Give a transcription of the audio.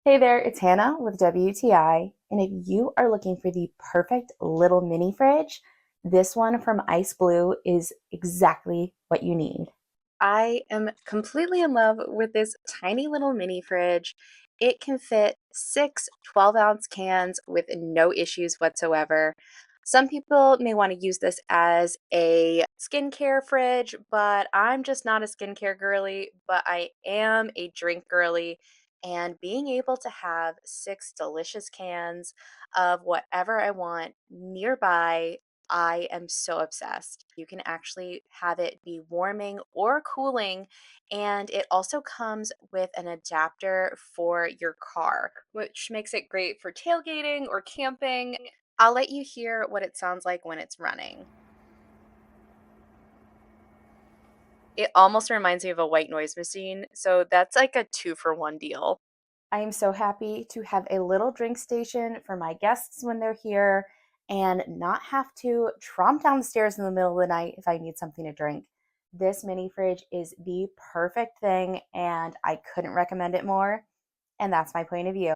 Hey there, it's Hannah with WTI, and if you are looking for the perfect little mini fridge, this one from Iceblue is exactly what you need. I am completely in love with this tiny little mini fridge. It can fit six 12-ounce cans with no issues whatsoever. Some people may want to use this as a skincare fridge, but I'm just not a skincare girly, but I am a drink girly. And being able to have six delicious cans of whatever I want nearby, I am so obsessed. You can actually have it be warming or cooling, and it also comes with an adapter for your car, which makes it great for tailgating or camping. I'll let you hear what it sounds like when it's running. It almost reminds me of a white noise machine, so that's like a two for one deal. I am so happy to have a little drink station for my guests when they're here and not have to tromp down the stairs in the middle of the night if I need something to drink. This mini fridge is the perfect thing, and I couldn't recommend it more. And that's my point of view.